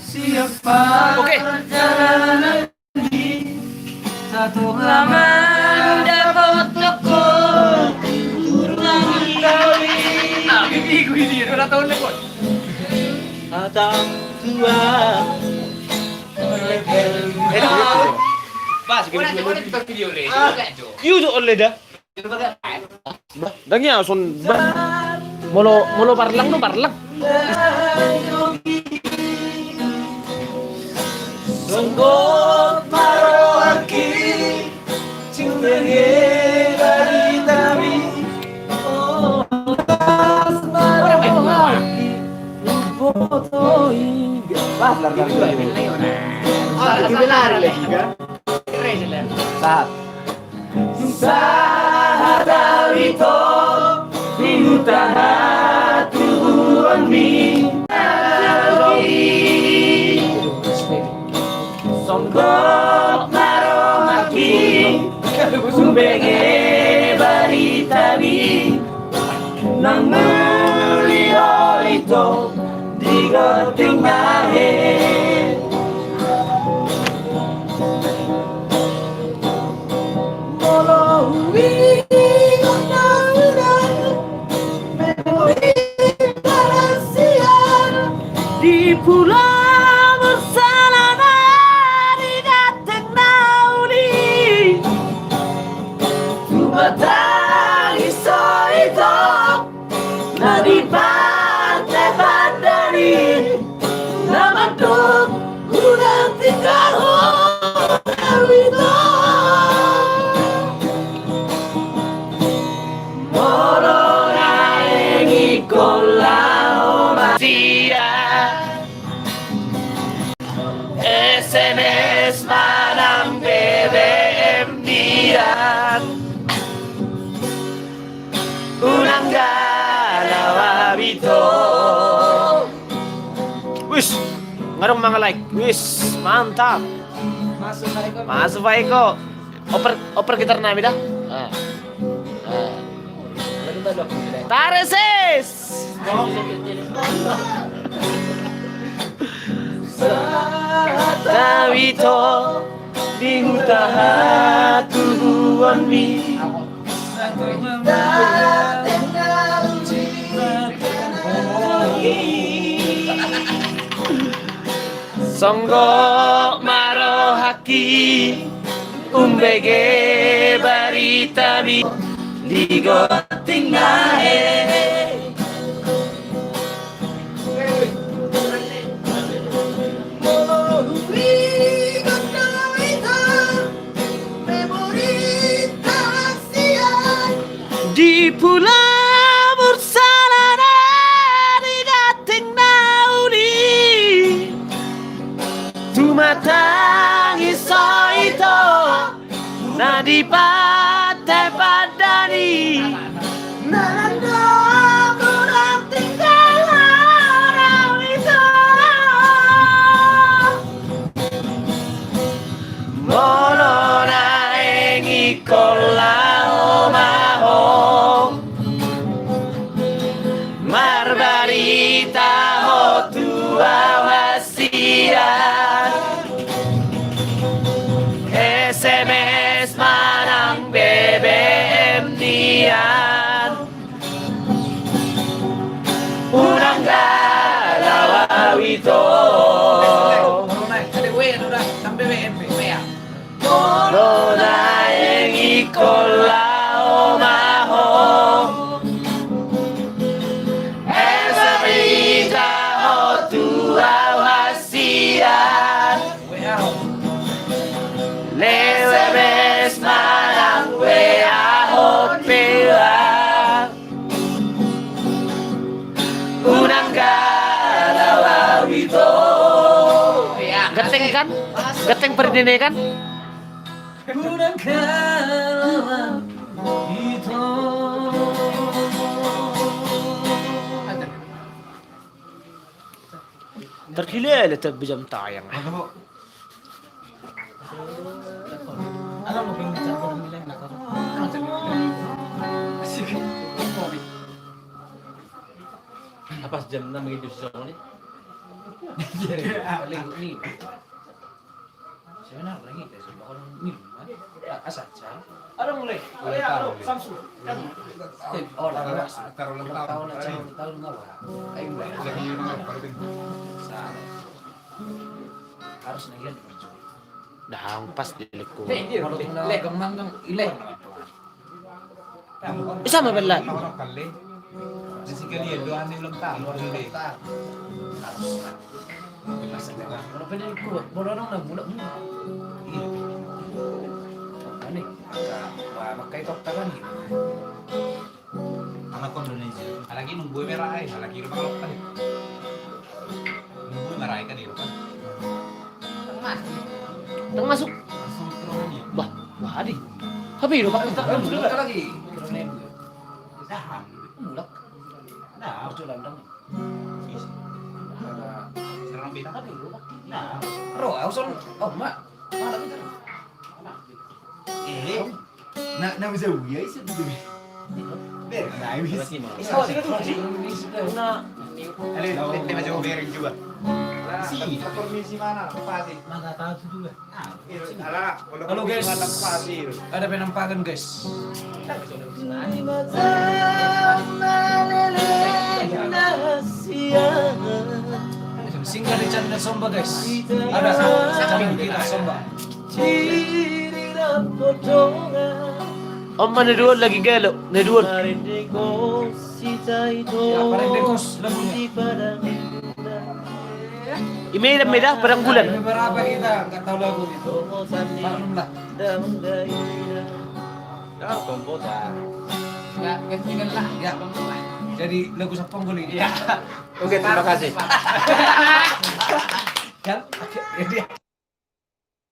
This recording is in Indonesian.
Siapa Oke. perjalanan di satu halaman dapat toko ulang kali. Nah, bibi gue ini udah tahun lekot. Atau tua. Pas, gue kita video le. Yudo oleh dah. Dangnya son molo parlang no parlang. Sungguh maroaki cindengi dari tami. Oh, maroaki foto hingga. Benar lagi kan? Saat Sahadawito Minutaha Tuhan mi Songgok maromaki Sumbege baritabi Nang mulio ito Digoting mahe di pulau bersalana di datang nauni Tumatang iso itu na di pantai bandari nama duk udah tinggal itu Morona engi kolao masia SMS manam BBM dian Unang galawabito Wis, ngarong mga like. Wis, mantap. Masuk Faiko. Oper gitar namin dah. Tareses. Tawito Bingutaha tubuhan mi Songgo marohaki Umbege baritabi Ligo tinggahe di pulau bersalana di dating nauni tumatang iso itu na di pantai padani nanda kurang tinggal orang itu mono naengi kolau maho marbarita ho tua wasiat SMS manang BBM nian unang galawawito Corona yang ikolao maho Esamita ho tua wasiat Lewes manang wea ho pila Unang galawawito Geteng kan? Geteng perdine kan? Unang galawawito Terkilala tabbijam tayang. Alam mo kung sa ko nila na ko. Sige. Apa jam na magiging sa ko ni? Paling ini. Saya nak lagi tes bahkan minuman. Asal saja. Ada mulai. Ada Samsung. Oh, lah. Taruh ulang Tahun tahun. aja tahun enggak. Ayo. Lagi yun naman, parating. Sana. Harus nailan percuma. Dahang pas dilik ko. Kalau legang manggang ilek. Isa mabalat. Ako ng kali. Basically, doon na ulang tahun. Hindi. Harus. Masa legang. Kalau pengen kuat, bola nang mula. Ani, makai tok tangan gitu. Anak ko Indonesia. Alagi nung buhay meray. Alagi rin makalok kan. Nung buhay meray kan yun kan. Nang masuk. Masuk terus niya. Bah, wah adi. Habi do pak. Mulak lagi. Keren. Dahan. Mulak. Nah, Harus landang. sarang bita ka. Nah, ro, auson. Oh, mak. Mana kita? Na bisa uya isa dulu. Ber, na bisa. Oh, sige. Na Alin, tema jauh bearing juga. Si, Permisi mana? Pasti. Mana tahu juga. Halo guys. Ada penampakan guys. Singgah di channel Somba guys. Ada channel kita Somba. Om naduol lagi galo. Naduol. Ya, parang dekos lagunya. Imeda-meda parang bulan. Ada beberapa kita nggak tahu lagu itu. Maklum lah. Ya, gantikan lah. Ya. Jadi lagu Sapong boleh. Ya. Oke, terima kasih. Kan? Jadi